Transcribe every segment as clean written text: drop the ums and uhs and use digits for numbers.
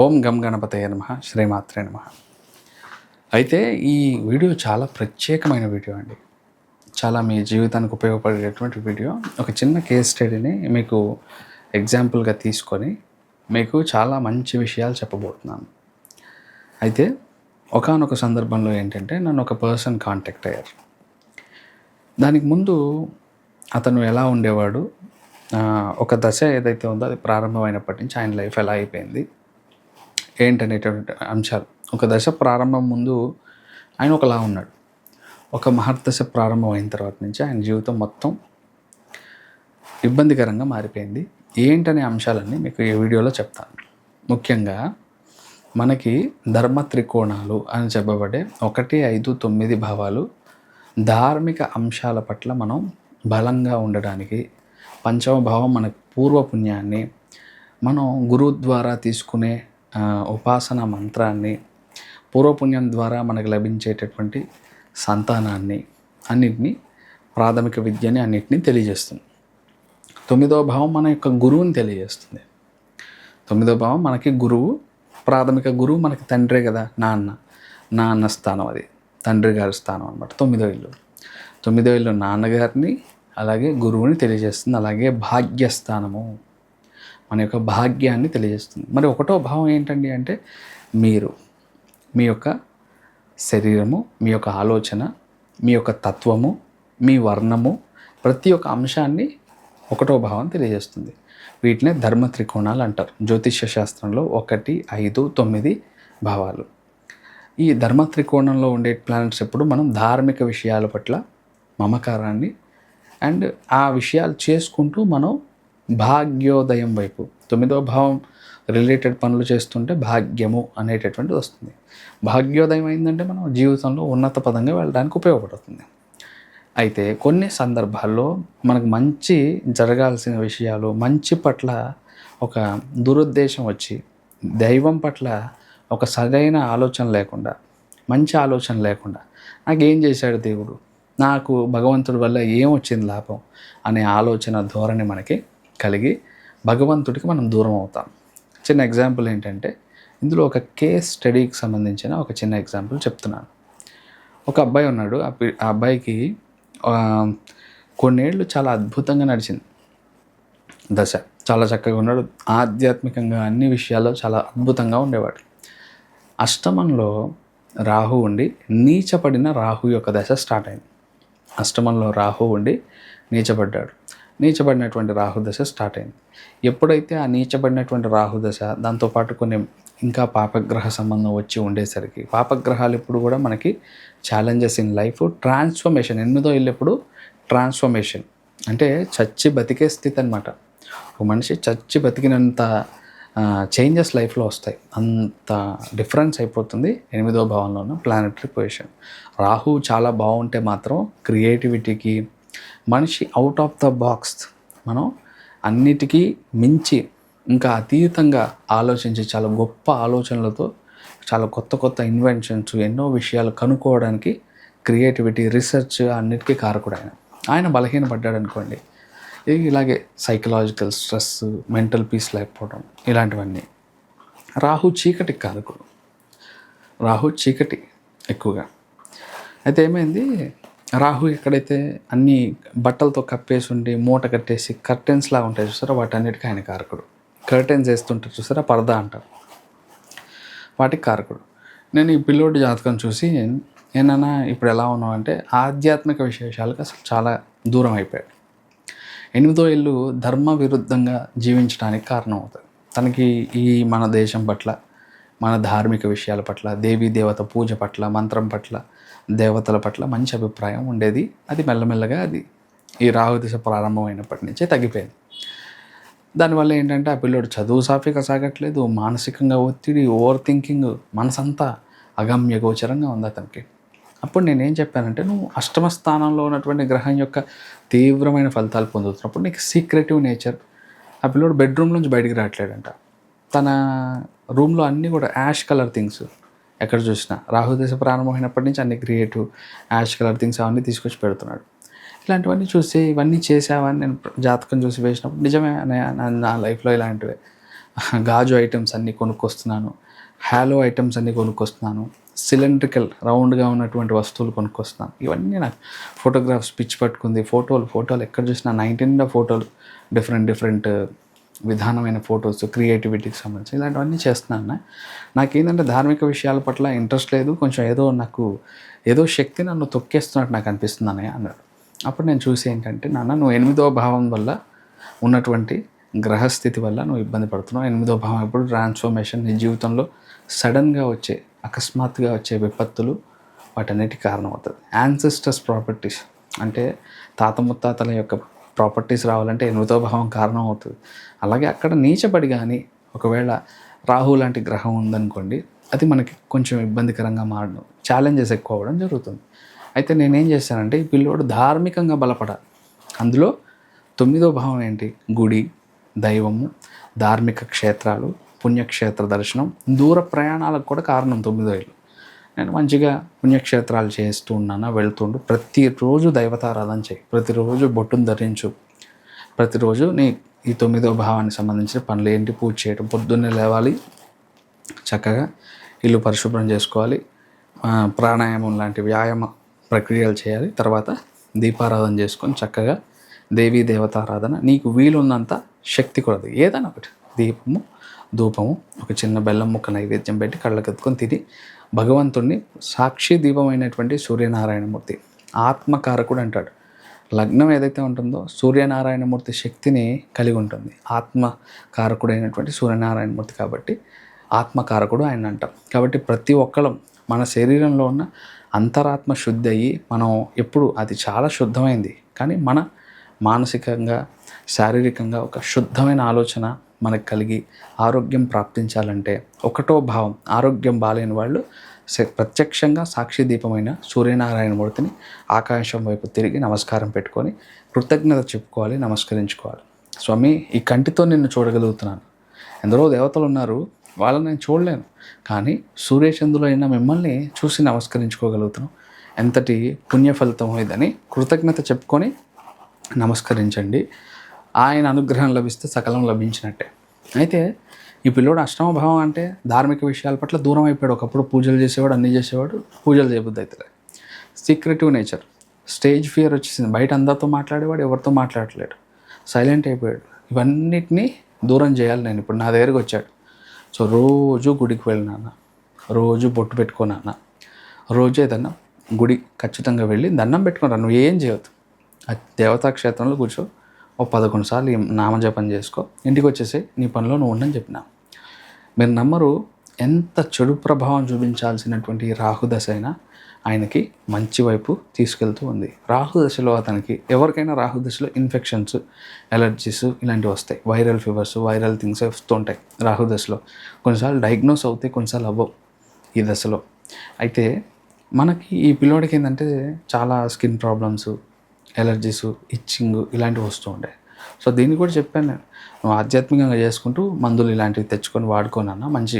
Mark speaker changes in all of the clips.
Speaker 1: ఓం గం గణపతయ నమః శ్రీమాత్రే నమః. అయితే ఈ వీడియో చాలా ప్రత్యేకమైన వీడియో అండి. చాలా మీ జీవితానికి ఉపయోగపడేటటువంటి వీడియో. ఒక చిన్న కేస్ స్టడీని మీకు ఎగ్జాంపుల్గా తీసుకొని మీకు చాలా మంచి విషయాలు చెప్పబోతున్నాను. అయితే ఒకానొక సందర్భంలో ఏంటంటే నన్ను ఒక పర్సన్ కాంటాక్ట్ అయ్యారు. దానికి ముందు అతను ఎలా ఉండేవాడు, ఒక దశ ఏదైతే ఉందో అది ప్రారంభమైనప్పటి నుంచి ఆయన లైఫ్ ఎలా అయిపోయింది ఏంటనేటువంటి అంశాలు. ఒక దశ ప్రారంభం ముందు ఆయన ఒకలా ఉన్నాడు. ఒక మహర్దశ ప్రారంభం అయిన తర్వాత నుంచి ఆయన జీవితం మొత్తం ఇబ్బందికరంగా మారిపోయింది. ఏంటనే అంశాలన్నీ మీకు ఈ వీడియోలో చెప్తాను. ముఖ్యంగా మనకి ధర్మ త్రికోణాలు అని చెప్పబడే 1, 5, 9 భావాలు ధార్మిక అంశాల పట్ల మనం బలంగా ఉండడానికి, పంచమ భావం మన పూర్వపుణ్యాన్ని, మనం గురువు ద్వారా తీసుకునే ఉపాసన మంత్రాన్ని, పూర్వపుణ్యం ద్వారా మనకు లభించేటటువంటి సంతానాన్ని, అన్నిటినీ ప్రాథమిక విద్యని అన్నిటినీ తెలియజేస్తుంది. 9వ భావం మన యొక్క గురువుని తెలియజేస్తుంది. 9వ భావం మనకి గురువు, ప్రాథమిక గురువు మనకి తండ్రే కదా, నాన్న స్థానం, అది తండ్రి గారి స్థానం అనమాట. 9వ ఇల్లు 9వ ఇల్లు నాన్నగారిని అలాగే గురువుని తెలియజేస్తుంది. అలాగే భాగ్యస్థానము మన యొక్క భాగ్యాన్ని తెలియజేస్తుంది. మరి 1వ భావం ఏంటండి అంటే మీరు, మీ యొక్క శరీరము, మీ యొక్క ఆలోచన, మీ యొక్క తత్వము, మీ వర్ణము, ప్రతి ఒక్క అంశాన్ని 1వ భావం తెలియజేస్తుంది. వీటినే ధర్మ త్రికోణాలు అంటారు జ్యోతిష్య శాస్త్రంలో. 1, 5, 9 భావాలు. ఈ ధర్మ త్రికోణంలో ఉండే ప్లానెట్స్ ఎప్పుడు మనం ధార్మిక విషయాల పట్ల మమకారాన్ని అండ్ ఆ విషయాలు చేసుకుంటూ మనం భాగ్యోదయం వైపు, 9వ భావం రిలేటెడ్ పనులు చేస్తుంటే భాగ్యము అనేటటువంటిది వస్తుంది. భాగ్యోదయం అయిందంటే మనం జీవితంలో ఉన్నత పదంగా వెళ్ళడానికి ఉపయోగపడుతుంది. అయితే కొన్ని సందర్భాల్లో మనకు మంచి జరగాల్సిన విషయాలు, మంచి పట్ల ఒక దురుద్దేశం వచ్చి, దైవం పట్ల ఒక సరైన ఆలోచన లేకుండా, మంచి ఆలోచన లేకుండా, నాకేం చేశాడు దేవుడు, నాకు భగవంతుడి వల్ల ఏం వచ్చింది లాభం అనే ఆలోచన ధోరణి మనకి కలిగి భగవంతుడికి మనం దూరం అవుతాం. చిన్న ఎగ్జాంపుల్ ఏంటంటే, ఇందులో ఒక కేస్ స్టడీకి సంబంధించిన ఒక చిన్న ఎగ్జాంపుల్ చెప్తున్నాను. ఒక అబ్బాయి ఉన్నాడు. ఆ అబ్బాయికి కొన్నేళ్ళు చాలా అద్భుతంగా నడిచింది దశ. చాలా చక్కగా ఉన్నాడు. ఆధ్యాత్మికంగా అన్ని విషయాల్లో చాలా అద్భుతంగా ఉండేవాడు. అష్టమంలో రాహు ఉండి నీచపడిన రాహు యొక్క దశ స్టార్ట్ అయింది. అష్టమంలో రాహు ఉండి నీచపడ్డాడు. నీచబడినటువంటి రాహుదశ స్టార్ట్ అయింది. ఎప్పుడైతే ఆ నీచబడినటువంటి రాహుదశ, దాంతోపాటు కొన్ని ఇంకా పాపగ్రహ సంబంధం వచ్చి ఉండేసరికి, పాపగ్రహాలు ఇప్పుడు కూడా మనకి ఛాలెంజెస్ ఇన్ లైఫ్, ట్రాన్స్ఫర్మేషన్. 8వ ఇల్లు ఎప్పుడు ట్రాన్స్ఫర్మేషన్ అంటే చచ్చి బతికే స్థితి అనమాట. ఒక మనిషి చచ్చి బతికినంత చేంజెస్ లైఫ్లో వస్తాయి. అంత డిఫరెన్స్ అయిపోతుంది 8వ భావంలో ఉన్న ప్లానెటరీ పొజిషన్. రాహు చాలా బాగుంటే మాత్రం క్రియేటివిటీకి, మనిషి అవుట్ ఆఫ్ ద బాక్స్, మనం అన్నిటికీ మించి ఇంకా అతీతంగా ఆలోచించి చాలా గొప్ప ఆలోచనలతో చాలా కొత్త కొత్త ఇన్వెన్షన్స్, ఎన్నో విషయాలు కనుక్కోవడానికి, క్రియేటివిటీ, రీసెర్చ్ అన్నిటికీ కారకుడు ఆయన బలహీనపడ్డాడు అనుకోండి, ఇలాగే సైకలాజికల్ స్ట్రెస్, మెంటల్ పీస్ లేకపోవడం, ఇలాంటివన్నీ. రాహు చీకటికి కారకుడు. రాహు చీకటి ఎక్కువగా. అయితే ఏమైంది, రాహు ఎక్కడైతే అన్ని బట్టలతో కప్పేసి ఉండి మూట కట్టేసి కర్టెన్స్ లాగా ఉంటాయి చూసారా, వాటన్నిటికీ ఆయన కారకుడు. కర్టెన్స్ వేస్తుంటారు చూసారా, పరదా అంటారు, వాటికి కారకుడు. నేను ఈ పిల్లోడి జాతకం చూసి, ఏమన్నా ఇప్పుడు ఎలా ఉన్నావు అంటే ఆధ్యాత్మిక విశేషాలకు అసలు చాలా దూరం అయిపోయాడు. 8వ ఇల్లు ధర్మ విరుద్ధంగా జీవించడానికి కారణం అవుతుంది. తనకి ఈ మన దేశం పట్ల, మన ధార్మిక విషయాల పట్ల, దేవీ దేవత పూజ పట్ల, మంత్రం పట్ల, దేవతల పట్ల మంచి అభిప్రాయం ఉండేది. అది మెల్లమెల్లగా అది ఈ రాహుదశ ప్రారంభమైనప్పటి నుంచే తగ్గిపోయింది. దానివల్ల ఏంటంటే ఆ పిల్లోడు చదువు సాఫీగా సాగట్లేదు, మానసికంగా ఒత్తిడి, ఓవర్ థింకింగ్, మనసంతా అగమ్య గోచరంగా ఉంది అతనికి. అప్పుడు నేనేం చెప్పానంటే, నువ్వు అష్టమ స్థానంలో ఉన్నటువంటి గ్రహం యొక్క తీవ్రమైన ఫలితాలు పొందుతున్నప్పుడు నీకు సీక్రెటివ్ నేచర్. ఆ పిల్లోడు బెడ్రూమ్ నుంచి బయటికి రావట్లేడంట. తన రూమ్లో అన్నీ కూడా యాష్ కలర్ థింగ్స్, ఎక్కడ చూసినా రాహుదశ ప్రారంభమైనప్పటి నుంచి అన్ని క్రియేటివ్ యాష్ కలర్ థింగ్స్ అవన్నీ తీసుకొచ్చి పెడుతున్నాడు. ఇలాంటివన్నీ చూసి, ఇవన్నీ చేసావని నేను జాతకం చూసి వేసినప్పుడు, నిజమే నా లైఫ్లో ఇలాంటివే గాజు ఐటమ్స్ అన్నీ కొనుక్కొస్తున్నాను, హాలో ఐటమ్స్ అన్నీ కొనుక్కొస్తున్నాను, సిలిండ్రికల్ రౌండ్గా ఉన్నటువంటి వస్తువులు కొనుక్కొస్తున్నాను. ఇవన్నీ నాకు ఫోటోగ్రాఫ్స్ పిచ్చి పట్టుకుంది. ఫోటోలు ఎక్కడ చూసినా 19 ఫోటోలు, డిఫరెంట్ విధానమైన ఫొటోస్, క్రియేటివిటీకి సంబంధించి ఇలాంటివన్నీ చేస్తున్నాను. నాకేంటంటే ధార్మిక విషయాల పట్ల ఇంట్రెస్ట్ లేదు. కొంచెం ఏదో శక్తి నన్ను తొక్కేస్తున్నట్టు నాకు అనిపిస్తుంది అన్నయ్య అన్నాడు. అప్పుడు నేను చూసి ఏంటంటే, నాన్న నువ్వు 8వ భావం వల్ల ఉన్నటువంటి గ్రహస్థితి వల్ల నువ్వు ఇబ్బంది పడుతున్నావు. 8వ భావం ఎప్పుడు ట్రాన్స్ఫర్మేషన్, నీ జీవితంలో సడన్గా వచ్చే, అకస్మాత్తుగా వచ్చే విపత్తులు వాటన్నిటికి కారణం అవుతుంది. యాన్సెస్టర్స్ ప్రాపర్టీస్ అంటే తాత ముత్తాతల యొక్క ప్రాపర్టీస్ రావాలంటే 8వ భావం కారణం అవుతుంది. అలాగే అక్కడ నీచబడి కానీ ఒకవేళ రాహు లాంటి గ్రహం ఉందనుకోండి, అది మనకి కొంచెం ఇబ్బందికరంగా మారడం, ఛాలెంజెస్ ఎక్కువ అవ్వడం జరుగుతుంది. అయితే నేనేం చేశానంటే, ఈ పిల్లోడు ధార్మికంగా బలపడాలి. అందులో 9వ భావం ఏంటి? గుడి, దైవము, ధార్మిక క్షేత్రాలు, పుణ్యక్షేత్ర దర్శనం, దూర ప్రయాణాలకు కూడా కారణం 9వ ఇల్లు. నేను మంచిగా పుణ్యక్షేత్రాలు చేస్తూ ఉన్నాను, వెళ్తుండు. ప్రతిరోజు దైవతారాధన చేయి, ప్రతిరోజు బొట్టును ధరించు, ప్రతిరోజు ఈ 9వ భావానికి సంబంధించిన పనులు ఏంటి? పూజ చేయడం, పొద్దున్నే లేవాలి, చక్కగా ఇల్లు పరిశుభ్రం చేసుకోవాలి, ప్రాణాయామం లాంటి వ్యాయామ ప్రక్రియలు చేయాలి, తర్వాత దీపారాధన చేసుకొని చక్కగా దేవీ దేవతారాధన, నీకు వీలున్నంత శక్తి కొలది ఏదైనా ఒకటి, దీపము, ధూపము, ఒక చిన్న బెల్లం ముక్క నైవేద్యం పెట్టి కళ్ళకెత్తుకొని తిని భగవంతుణ్ణి, సాక్షి దీపమైనటువంటి సూర్యనారాయణమూర్తి ఆత్మకారకుడు అంటాడు. లగ్నం ఏదైతే ఉంటుందో సూర్యనారాయణమూర్తి శక్తిని కలిగి ఉంటుంది. ఆత్మకారకుడైనటువంటి సూర్యనారాయణమూర్తి కాబట్టి ఆత్మకారకుడు ఆయన అంటాం. కాబట్టి ప్రతి ఒక్కళ్ళం మన శరీరంలో ఉన్న అంతరాత్మ శుద్ధి అయ్యి, మనం ఎప్పుడు అది చాలా శుద్ధమైంది, కానీ మన మానసికంగా, శారీరకంగా ఒక శుద్ధమైన ఆలోచన మనకు కలిగి ఆరోగ్యం ప్రాప్తించాలంటే 1వ భావం ఆరోగ్యం బాలేని వాళ్ళు ప్రత్యక్షంగా సాక్షి దీపమైన సూర్యనారాయణమూర్తిని ఆకాశం వైపు తిరిగి నమస్కారం పెట్టుకొని కృతజ్ఞత చెప్పుకోవాలి, నమస్కరించుకోవాలి. స్వామి, ఈ కంటితో నిన్ను చూడగలుగుతున్నాను, ఎందరో దేవతలు ఉన్నారు, వాళ్ళని నేను చూడలేను, కానీ సూర్యచంద్రులు అయిన మిమ్మల్ని చూసి నమస్కరించుకోగలుగుతున్నాను, ఎంతటి పుణ్య ఫలితం ఇదని కృతజ్ఞత చెప్పుకొని నమస్కరించండి. ఆయన అనుగ్రహం లభిస్తే సకలం లభించినట్టే. అయితే ఈ పిల్లోడు 8వ భావం అంటే ధార్మిక విషయాల పట్ల దూరం అయిపోయాడు. ఒకప్పుడు పూజలు చేసేవాడు, అన్నీ చేసేవాడు, పూజలు చేయబుద్ధి అవుతుంది. సీక్రెటివ్ నేచర్, స్టేజ్ ఫియర్ వచ్చేసింది. బయట అందరితో మాట్లాడేవాడు, ఎవరితో మాట్లాడలేడు, సైలెంట్ అయిపోయాడు. ఇవన్నిటినీ దూరం చేయాలి నేను. ఇప్పుడు నా దగ్గరికి వచ్చాడు. సో రోజు గుడికి వెళ్ళినాన్న, రోజు బొట్టు పెట్టుకున్నాన్న, రోజు ఏదన్నా గుడి ఖచ్చితంగా వెళ్ళి దండం పెట్టుకున్నా. నువ్వు ఏం చేయవద్దు, ఆ దేవతా క్షేత్రంలో కూర్చో, 11 సార్లు ఈ నామజపం చేసుకో, ఇంటికి వచ్చేసి నీ పనిలో నువ్వు ఉండని చెప్పిన. మీరు నమ్మరు, ఎంత చెడు ప్రభావం చూపించాల్సినటువంటి రాహుదశ అయినా ఆయనకి మంచి వైపు తీసుకెళ్తూ ఉంది. రాహుదశలో అతనికి, ఎవరికైనా రాహుదశలో ఇన్ఫెక్షన్స్, ఎలర్జీస్ ఇలాంటివి వస్తాయి, వైరల్ ఫీవర్స్, వైరల్ థింగ్స్ వస్తూ ఉంటాయి రాహుదశలో. కొన్నిసార్లు డయాగ్నోస్ అవుతాయి, కొన్నిసార్లు అవ్వవు ఈ దశలో. అయితే మనకి ఈ పిల్లోడికి ఏంటంటే చాలా స్కిన్ ప్రాబ్లమ్స్, ఎలర్జీస్, ఇచ్చింగ్ ఇలాంటివి వస్తూ ఉంటాయి. సో దీన్ని కూడా చెప్పాను నేను, నువ్వు ఆధ్యాత్మికంగా చేసుకుంటూ మందులు ఇలాంటివి తెచ్చుకొని వాడుకోనన్నా మంచి,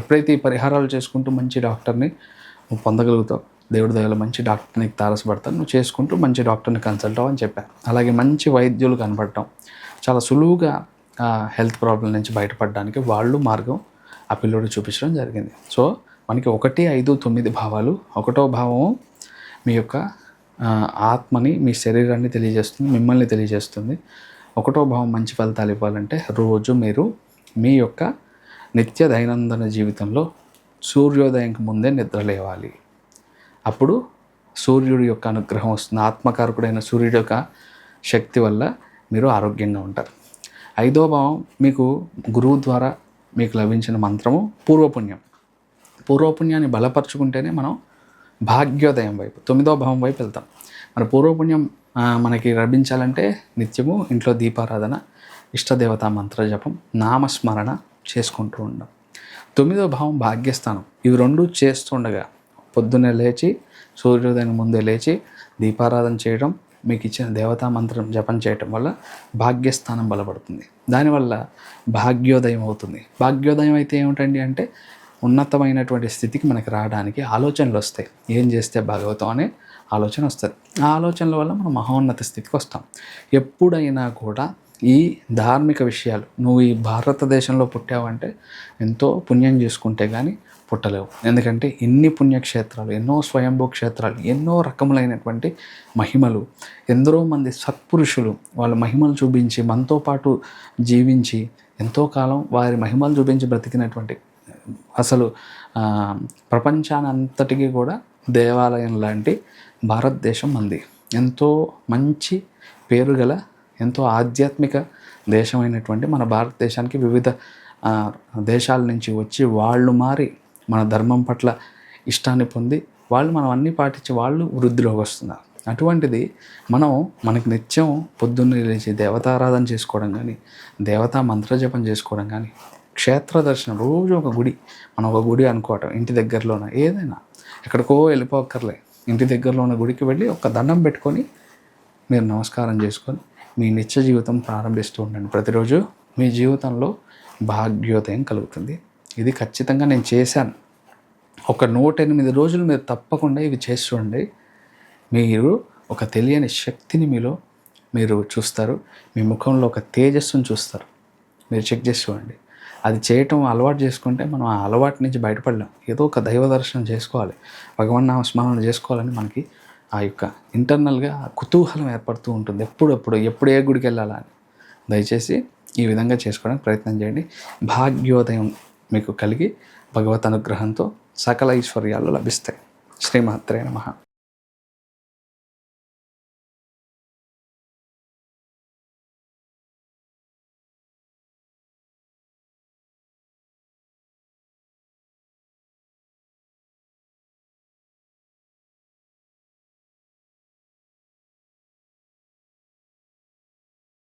Speaker 1: ఎప్పుడైతే ఈ పరిహారాలు చేసుకుంటూ మంచి డాక్టర్ని నువ్వు పొందగలుగుతావు, దేవుడి దగ్గర మంచి డాక్టర్ని తారసపడతాను, నువ్వు చేసుకుంటూ మంచి డాక్టర్ని కన్సల్ట్ అవ్వని చెప్పాను. అలాగే మంచి వైద్యులు కనపడటం, చాలా సులువుగా హెల్త్ ప్రాబ్లం నుంచి బయటపడడానికి వాళ్ళు మార్గం ఆ పిల్లోడు చూపించడం జరిగింది. సో మనకి 1, 5, 9 భావాలు. 1వ భావం మీ యొక్క ఆత్మని, మీ శరీరాన్ని తెలియజేస్తుంది, మిమ్మల్ని తెలియజేస్తుంది. 1వ భావం మంచి ఫలితాలు ఇవ్వాలంటే రోజు మీరు మీ యొక్క నిత్య దైనందిన జీవితంలో సూర్యోదయంకి ముందే నిద్ర లేవాలి. అప్పుడు సూర్యుడి యొక్క అనుగ్రహం వస్తుంది. ఆత్మకారకుడైన సూర్యుడి యొక్క శక్తి వల్ల మీరు ఆరోగ్యంగా ఉంటారు. 5వ భావం మీకు గురువు ద్వారా మీకు లభించిన మంత్రము పూర్వపుణ్యం. పూర్వపుణ్యాన్ని బలపరుచుకుంటేనే మనం భాగ్యోదయం వైపు, 9వ భావం వైపు వెళ్తాం. మన పూర్వపుణ్యం మనకి లభించాలంటే నిత్యము ఇంట్లో దీపారాధన, ఇష్టదేవతా మంత్ర జపం, నామస్మరణ చేసుకుంటూ ఉండడం. 9వ భావం భాగ్యస్థానం. ఇవి 2 చేస్తుండగా పొద్దున్నే లేచి, సూర్యోదయం ముందే లేచి దీపారాధన చేయడం, మీకు ఇచ్చిన దేవతా మంత్రం జపం చేయటం వల్ల భాగ్యస్థానం బలపడుతుంది. దానివల్ల భాగ్యోదయం అవుతుంది. భాగ్యోదయం అయితే ఏమిటండి అంటే ఉన్నతమైనటువంటి స్థితికి మనకి రావడానికి ఆలోచనలు వస్తాయి. ఏం చేస్తే భాగవతం అనే ఆలోచన వస్తుంది. ఆ ఆలోచనల వల్ల మనం మహోన్నత స్థితికి వస్తాం. ఎప్పుడైనా కూడా ఈ ధార్మిక విషయాలు నువ్వు ఈ భారతదేశంలో పుట్టావంటే ఎంతో పుణ్యం చేసుకుంటే కానీ పుట్టలేవు. ఎందుకంటే ఇన్ని పుణ్యక్షేత్రాలు, ఎన్నో స్వయంభూ క్షేత్రాలు, ఎన్నో రకములైనటువంటి మహిమలు, ఎందరో మంది సత్పురుషులు వాళ్ళ మహిమలు చూపించి మనతో పాటు జీవించి ఎంతో కాలం వారి మహిమలు చూపించి బ్రతికినటువంటి అసలు ప్రపంచానంతటికీ కూడా దేవాలయం లాంటి భారతదేశం మంది. ఎంతో మంచి పేరు గల ఎంతో ఆధ్యాత్మిక దేశమైనటువంటి మన భారతదేశానికి వివిధ దేశాల నుంచి వచ్చి వాళ్ళు మారి మన ధర్మం పట్ల ఇష్టాన్ని పొంది వాళ్ళు మనం అన్నీ పాటించి వాళ్ళు వృద్ధిలోకి వస్తున్నారు. అటువంటిది మనకి నిత్యం పొద్దున్నే లేచి దేవతారాధన చేసుకోవడం కానీ, దేవతా మంత్రజపం చేసుకోవడం కానీ, క్షేత్ర దర్శనం రోజు ఒక గుడి, మనం ఒక గుడి అనుకోవటం ఇంటి దగ్గరలోన ఏదైనా ఎక్కడికో వెళ్ళిపోక్కర్లే, ఇంటి దగ్గరలో ఉన్న గుడికి వెళ్ళి ఒక దండం పెట్టుకొని మీరు నమస్కారం చేసుకొని మీ నిత్య జీవితం ప్రారంభిస్తూ ఉండండి. ప్రతిరోజు మీ జీవితంలో భాగ్యోదయం కలుగుతుంది. ఇది ఖచ్చితంగా నేను చేశాను. ఒక 108 రోజులు మీరు తప్పకుండా ఇవి చేసి చూడండి. మీరు ఒక తెలియని శక్తిని మీరు చూస్తారు. మీ ముఖంలో ఒక తేజస్సును చూస్తారు. మీరు చెక్ చేసి చూడండి. అది చేయటం అలవాటు చేసుకుంటే మనం ఆ అలవాటు నుంచి బయటపడలేం. ఏదో ఒక దైవ దర్శనం చేసుకోవాలి, భగవన్నామ స్మరణ చేసుకోవాలని మనకి ఆ యొక్క ఇంటర్నల్గా కుతూహలం ఏర్పడుతూ ఉంటుంది. ఎప్పుడు ఏ గుడికి వెళ్ళాలా అని. దయచేసి ఈ విధంగా చేసుకోవడానికి ప్రయత్నం చేయండి. భాగ్యోదయం మీకు కలిగి భగవత్ అనుగ్రహంతో సకల ఐశ్వర్యాలు లభిస్తాయి. శ్రీమాత్రే నమః.